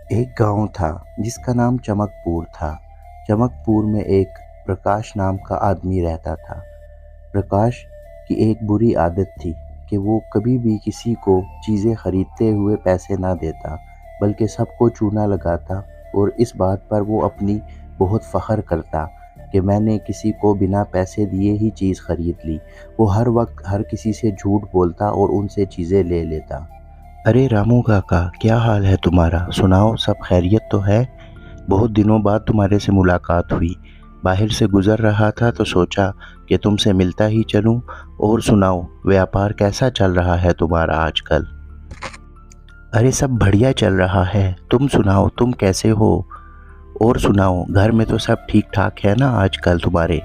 एक गांव था जिसका नाम चमकपुर था। चमकपुर में एक प्रकाश नाम का आदमी रहता था। प्रकाश की एक बुरी आदत थी कि वो कभी भी किसी को चीज़ें खरीदते हुए पैसे ना देता, बल्कि सबको चूना लगाता और इस बात पर वो अपनी बहुत फ़ख्र करता कि मैंने किसी को बिना पैसे दिए ही चीज़ खरीद ली। वो हर वक्त हर किसी से झूठ बोलता और उनसे चीज़ें ले लेता। अरे रामू काका, क्या हाल है तुम्हारा? सुनाओ, सब खैरियत तो है? बहुत दिनों बाद तुम्हारे से मुलाकात हुई। बाहर से गुजर रहा था तो सोचा कि तुमसे मिलता ही चलूं। और सुनाओ, व्यापार कैसा चल रहा है तुम्हारा आजकल? अरे सब बढ़िया चल रहा है। तुम सुनाओ, तुम कैसे हो? और सुनाओ, घर में तो सब ठीक ठाक है ना आजकल तुम्हारे?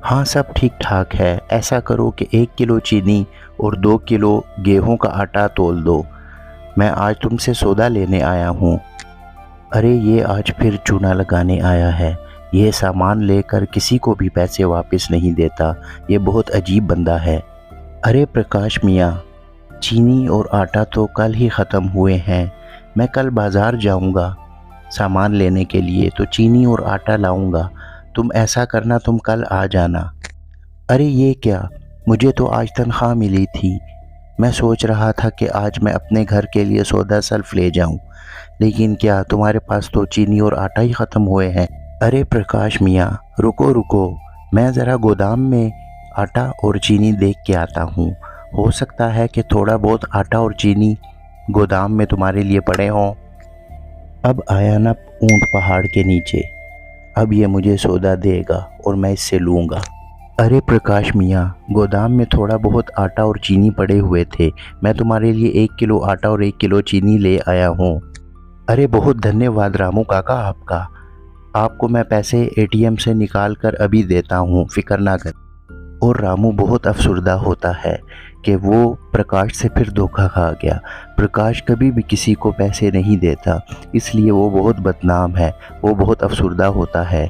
हाँ, सब ठीक ठाक है। ऐसा करो कि 1 किलो चीनी और 2 किलो गेहूं का आटा तोल दो। मैं आज तुमसे सौदा लेने आया हूँ। अरे ये आज फिर चूना लगाने आया है। ये सामान लेकर किसी को भी पैसे वापस नहीं देता। ये बहुत अजीब बंदा है। अरे प्रकाश मियाँ, चीनी और आटा तो कल ही ख़त्म हुए हैं। मैं कल बाज़ार जाऊंगा सामान लेने के लिए, तो चीनी और आटा लाऊंगा। तुम ऐसा करना, तुम कल आ जाना। अरे ये क्या, मुझे तो आज तनख्वाह मिली थी। मैं सोच रहा था कि आज मैं अपने घर के लिए सौदा सल्फ ले जाऊं, लेकिन क्या तुम्हारे पास तो चीनी और आटा ही ख़त्म हुए हैं? अरे प्रकाश मियाँ, रुको रुको, मैं ज़रा गोदाम में आटा और चीनी देख के आता हूँ। हो सकता है कि थोड़ा बहुत आटा और चीनी गोदाम में तुम्हारे लिए पड़े हों। अब आया ना ऊँट पहाड़ के नीचे। अब ये मुझे सौदा देगा और मैं इससे लूँगा। अरे प्रकाश मियाँ, गोदाम में थोड़ा बहुत आटा और चीनी पड़े हुए थे। मैं तुम्हारे लिए 1 किलो आटा और 1 किलो चीनी ले आया हूँ। अरे बहुत धन्यवाद रामू काका आपका। आपको मैं पैसे एटीएम से निकाल कर अभी देता हूँ, फिक्र ना कर। और रामू बहुत अफसरदा होता है कि वो प्रकाश से फिर धोखा खा गया। प्रकाश कभी भी किसी को पैसे नहीं देता, इसलिए वो बहुत बदनाम है। वो बहुत अफसरदा होता है।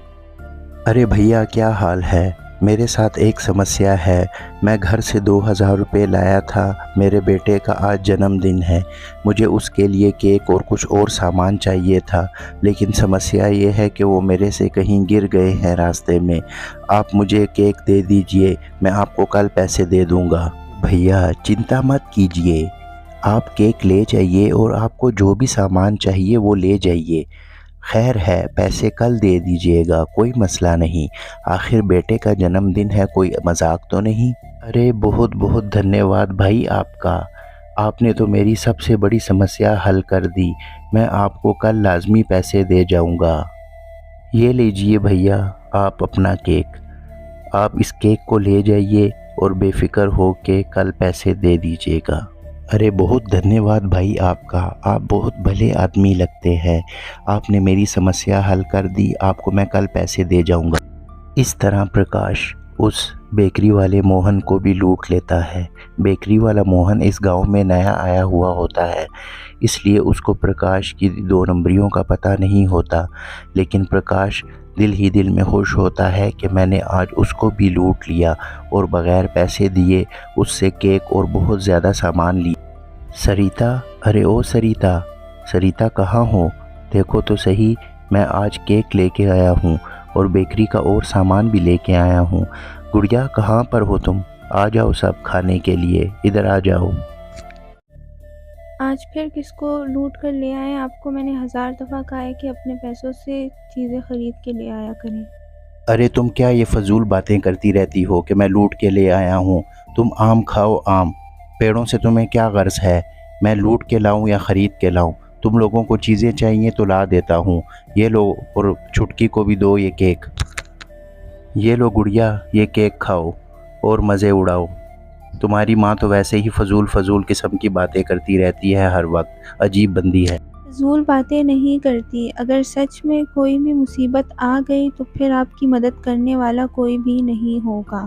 अरे भैया, क्या हाल है? मेरे साथ एक समस्या है। मैं घर से 2000 रुपये लाया था। मेरे बेटे का आज जन्मदिन है। मुझे उसके लिए केक और कुछ और सामान चाहिए था, लेकिन समस्या ये है कि वो मेरे से कहीं गिर गए हैं रास्ते में। आप मुझे केक दे दीजिए, मैं आपको कल पैसे दे दूँगा। भैया चिंता मत कीजिए, आप केक ले जाइए और आपको जो भी सामान चाहिए वो ले जाइए। खैर है, पैसे कल दे दीजिएगा, कोई मसला नहीं। आखिर बेटे का जन्मदिन है, कोई मजाक तो नहीं। अरे बहुत बहुत धन्यवाद भाई आपका। आपने तो मेरी सबसे बड़ी समस्या हल कर दी। मैं आपको कल लाजमी पैसे दे जाऊंगा। ये लीजिए भैया, आप अपना केक। आप इस केक को ले जाइए और बेफिक्र हो के कल पैसे दे दीजिएगा। अरे बहुत धन्यवाद भाई आपका। आप बहुत भले आदमी लगते हैं। आपने मेरी समस्या हल कर दी। आपको मैं कल पैसे दे जाऊंगा। इस तरह प्रकाश उस बेकरी वाले मोहन को भी लूट लेता है। बेकरी वाला मोहन इस गांव में नया आया हुआ होता है, इसलिए उसको प्रकाश की 2 नंबरियों का पता नहीं होता। लेकिन प्रकाश दिल ही दिल में खुश होता है कि मैंने आज उसको भी लूट लिया और बग़ैर पैसे दिए उससे केक और बहुत ज़्यादा सामान लिया। सरिता, अरे ओ सरिता, सरिता कहाँ हो? देखो तो सही, मैं आज केक लेके आया हूँ और बेकरी का और सामान भी लेके आया हूँ। गुड़िया कहाँ पर हो तुम? आ जाओ सब खाने के लिए, इधर आ जाओ। आज फिर किसको लूट कर ले आए? आपको मैंने 1000 दफ़ा कहा है कि अपने पैसों से चीज़ें खरीद के ले आया करें। अरे तुम क्या ये फजूल बातें करती रहती हो कि मैं लूट के ले आया हूँ? तुम आम खाओ, आम। पेड़ों से तुम्हें क्या गर्ज है? मैं लूट के लाऊं या ख़रीद के लाऊं? तुम लोगों को चीज़ें चाहिए तो ला देता हूँ। ये लो, और छुटकी को भी दो ये केक। ये लो गुड़िया, ये केक खाओ और मज़े उड़ाओ। तुम्हारी माँ तो वैसे ही फजूल फजूल किस्म की बातें करती रहती है हर वक्त। अजीब बंदी है। फ़िज़ूल बातें नहीं करती। अगर सच में कोई भी मुसीबत आ गई तो फिर आपकी मदद करने वाला कोई भी नहीं होगा।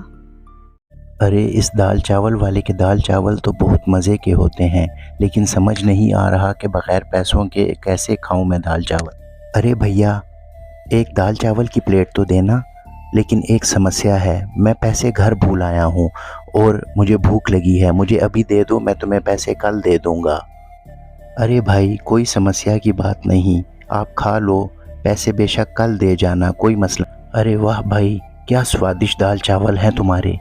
अरे इस दाल चावल वाले के दाल चावल तो बहुत मज़े के होते हैं, लेकिन समझ नहीं आ रहा कि बग़ैर पैसों के कैसे खाऊं मैं दाल चावल। अरे भैया, एक दाल चावल की प्लेट तो देना। लेकिन एक समस्या है, मैं पैसे घर भूल आया हूँ और मुझे भूख लगी है। मुझे अभी दे दो, मैं तुम्हें पैसे कल दे दूँगा। अरे भाई कोई समस्या की बात नहीं, आप खा लो, पैसे बेशक कल दे जाना, कोई मसला। अरे वाह भाई, क्या स्वादिष्ट दाल चावल हैं तुम्हारे,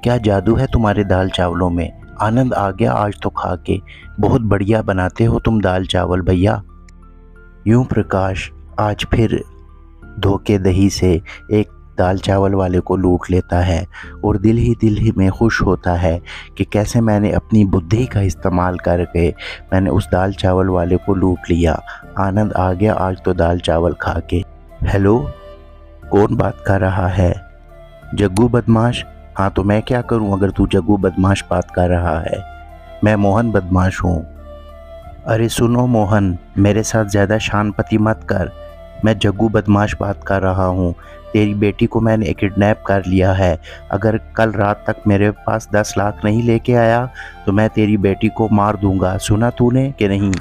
क्या जादू है तुम्हारे दाल चावलों में, आनंद आ गया आज तो खा के, बहुत बढ़िया बनाते हो तुम दाल चावल भैया। यूं प्रकाश आज फिर धोखे दही से एक दाल चावल वाले को लूट लेता है और दिल ही में खुश होता है कि कैसे मैंने अपनी बुद्धि का इस्तेमाल करके मैंने उस दाल चावल वाले को लूट लिया। आनंद आ गया आज तो दाल चावल खा के। हेलो, कौन बात कर रहा है? जग्गू बदमाश? हाँ तो मैं क्या करूं अगर तू जग्गू बदमाश बात कर रहा है? मैं मोहन बदमाश हूँ। अरे सुनो मोहन, मेरे साथ ज़्यादा शानपति मत कर, मैं जग्गू बदमाश बात कर रहा हूँ। तेरी बेटी को मैंने किडनैप कर लिया है, अगर कल रात तक मेरे पास 10 लाख नहीं लेके आया तो मैं तेरी बेटी को मार दूंगा, सुना तूने कि नहीं?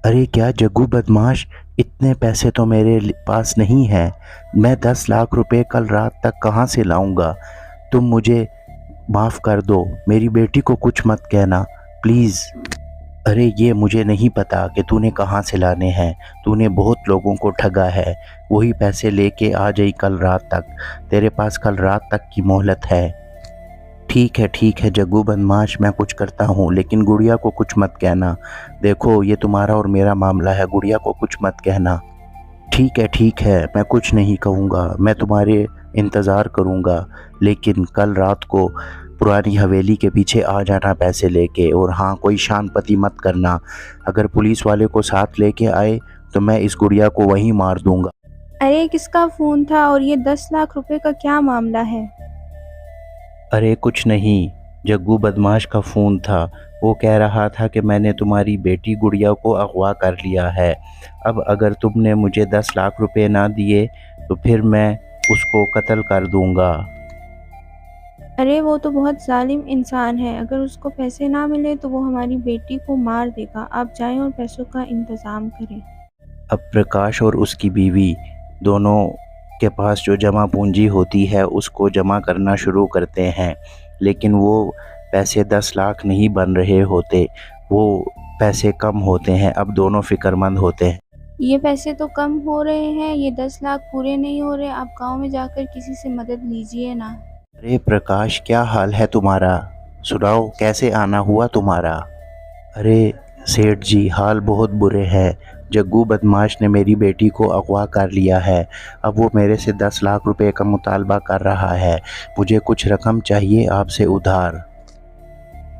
अरे क्या जग्गू बदमाश, इतने पैसे तो मेरे पास नहीं हैं, मैं 10 लाख रुपए कल रात तक कहाँ से लाऊंगा? तुम मुझे माफ़ कर दो, मेरी बेटी को कुछ मत कहना प्लीज़। अरे ये मुझे नहीं पता कि तूने कहाँ से लाने हैं, तूने बहुत लोगों को ठगा है, वही पैसे लेके आ जाई कल रात तक, तेरे पास कल रात तक की मोहलत है। ठीक है जग्गू बदमाश, मैं कुछ करता हूँ, लेकिन गुड़िया को कुछ मत कहना। देखो ये तुम्हारा और मेरा मामला है, गुड़िया को कुछ मत कहना। ठीक है, मैं कुछ नहीं कहूँगा, मैं तुम्हारे इंतज़ार करूँगा, लेकिन कल रात को पुरानी हवेली के पीछे आ जाना पैसे लेके। और हाँ, कोई शानपति मत करना, अगर पुलिस वाले को साथ लेके आए तो मैं इस गुड़िया को वहीं मार दूंगा। अरे किसका फ़ोन था और ये 10 लाख रुपए का क्या मामला है? अरे कुछ नहीं, जग्गू बदमाश का फ़ोन था, वो कह रहा था कि मैंने तुम्हारी बेटी गुड़िया को अगवा कर लिया है, अब अगर तुमने मुझे 10 लाख रुपए ना दिए तो फिर मैं उसको कत्ल कर दूंगा। अरे वो तो बहुत ज़ालिम इंसान है, अगर उसको पैसे ना मिले तो वो हमारी बेटी को मार देगा। आप जाएं और पैसों का इंतज़ाम करें। अब प्रकाश और उसकी बीवी दोनों के पास जो जमा पूंजी होती है उसको जमा करना शुरू करते हैं, लेकिन वो पैसे 10 लाख नहीं बन रहे होते, वो पैसे कम होते हैं। अब दोनों फ़िक्रमंद होते हैं। ये पैसे तो कम हो रहे हैं, ये 10 लाख पूरे नहीं हो रहे। आप गांव में जाकर किसी से मदद लीजिए ना। अरे प्रकाश, क्या हाल है तुम्हारा, सुनाओ कैसे आना हुआ तुम्हारा? अरे सेठ जी, हाल बहुत बुरे हैं, जग्गू बदमाश ने मेरी बेटी को अगवा कर लिया है, अब वो मेरे से 10 लाख रुपए का मुतालबा कर रहा है, मुझे कुछ रकम चाहिए आपसे उधार।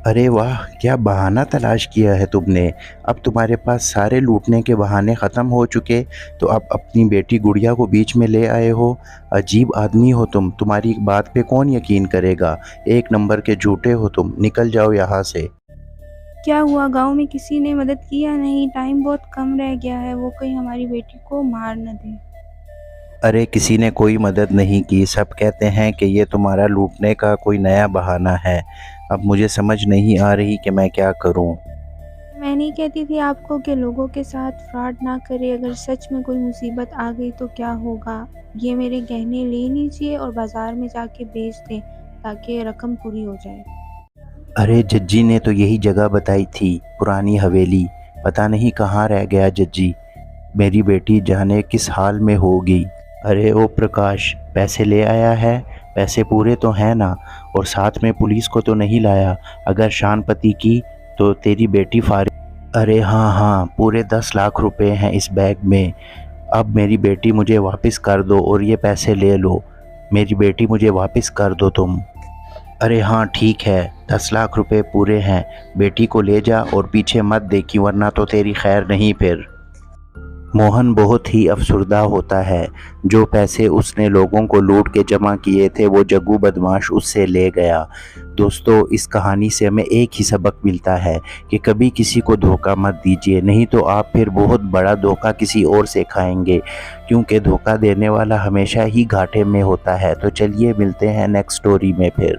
अरे वाह, क्या बहाना तलाश किया है तुमने, अब तुम्हारे पास सारे लूटने के बहाने ख़त्म हो चुके तो अब अपनी बेटी गुड़िया को बीच में ले आए हो। अजीब आदमी हो तुम, तुम्हारी बात पे कौन यकीन करेगा, एक नंबर के झूठे हो तुम, निकल जाओ यहाँ से। क्या हुआ, गांव में किसी ने मदद की या नहीं? टाइम बहुत कम रह गया है, वो कहीं हमारी बेटी को मार न दे। अरे किसी ने कोई मदद नहीं की, सब कहते हैं कि ये तुम्हारा लूटने का कोई नया बहाना है, अब मुझे समझ नहीं आ रही कि मैं क्या करूं। मैं नहीं कहती थी आपको कि लोगों के साथ फ्रॉड ना करें, अगर सच में कोई मुसीबत आ गई तो क्या होगा? ये मेरे गहने ले लीजिए और बाज़ार में जाके बेच दें ताकि रकम पूरी हो जाए। अरे जज्जी ने तो यही जगह बताई थी, पुरानी हवेली, पता नहीं कहाँ रह गया जज्जी, मेरी बेटी जाने किस हाल में होगी। अरे ओ प्रकाश, पैसे ले आया है, पैसे पूरे तो हैं ना, और साथ में पुलिस को तो नहीं लाया, अगर शानपति की तो तेरी बेटी फारिग। अरे हाँ, पूरे 10 लाख रुपए हैं इस बैग में, अब मेरी बेटी मुझे वापस कर दो और ये पैसे ले लो, मेरी बेटी मुझे वापस कर दो तुम। अरे हाँ ठीक है, 10 लाख रुपए पूरे हैं, बेटी को ले जा और पीछे मत देखी वरना तो तेरी खैर नहीं फिर। मोहन बहुत ही अफसुर्दा होता है, जो पैसे उसने लोगों को लूट के जमा किए थे वो जग्गू बदमाश उससे ले गया। दोस्तों, इस कहानी से हमें एक ही सबक मिलता है कि कभी किसी को धोखा मत दीजिए, नहीं तो आप फिर बहुत बड़ा धोखा किसी और से खाएंगे, क्योंकि धोखा देने वाला हमेशा ही घाटे में होता है। तो चलिए मिलते हैं नेक्स्ट स्टोरी में फिर।